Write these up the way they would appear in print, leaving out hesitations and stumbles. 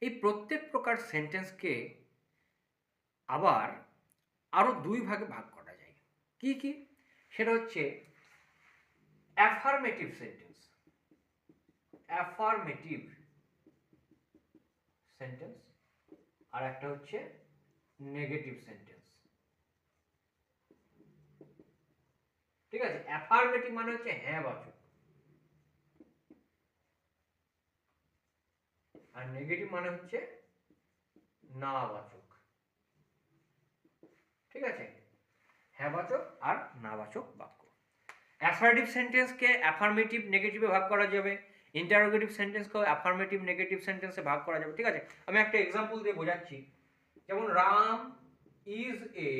এই প্রত্যেক প্রকার সেন্টেন্সকে আবার আরও দুই ভাগে ভাগ করা যায়। কি কি? সেটা হচ্ছে অ্যাফার্মেটিভ সেন্টেন্স, অ্যাফার্মেটিভ সেন্টেন্স, আর একটা হচ্ছে নেগেটিভ সেন্টেন্স। ঠিক আছে, অ্যাফার্মেটিভ মানে হচ্ছে হ্যাঁ বাচক, আর নেগেটিভ মানে হচ্ছে না বাচক। ঠিক আছে, হ্যাঁ বাচক আর না বাচক বাক্য। অ্যাসার্টিভ সেন্টেন্সকে অ্যাফার্মেটিভ নেগেটিভে ভাগ করা যাবে, ইন্টারোগেটিভ সেন্টেন্সকেও অ্যাফার্মেটিভ নেগেটিভ সেন্টেন্সে ভাগ করা যাবে। ঠিক আছে, আমি একটা এক্সাম্পল দিয়ে বোঝাচ্ছি। যেমন রাম ইজ এ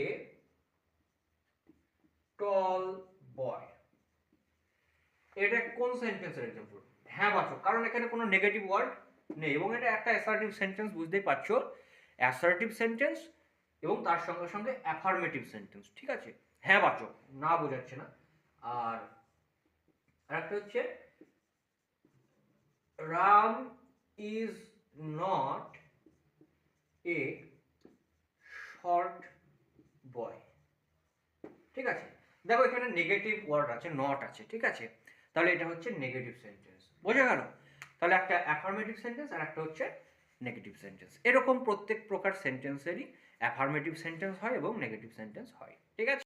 টল বয়, এটা কোন সেন্টেন্সের এক্সাম্পল? হ্যাঁ বাচক, কারণ এখানে কোনো নেগেটিভ ওয়ার্ড নেই এবং এটা একটা অ্যাসার্টিভ সেন্টেন্স, বুঝতেই পারছো। অ্যাসার্টিভ সেন্টেন্স এবং তার সঙ্গে সঙ্গে অ্যাফার্মেটিভ সেন্টেন্স। ঠিক আছে, হ্যাঁ বাচক, না বোঝাচ্ছে না। আর আরেকটা হচ্ছে Ram is not a short boy. ঠিক আছে, দেখো এখানে নেগেটিভ ওয়ার্ড আছে, নট আছে। ঠিক আছে, তাহলে এটা হচ্ছে নেগেটিভ সেন্টেন্স। বোঝা গেল? তাহলে একটা অ্যাফার্মেটিভ সেন্টেন্স আর একটা হচ্ছে নেগেটিভ সেন্টেন্স। এরকম প্রত্যেক প্রকার সেন্টেন্সেরই অ্যাফার্মেটিভ সেন্টেন্স হয় এবং নেগেটিভ সেন্টেন্স হয়। ঠিক আছে।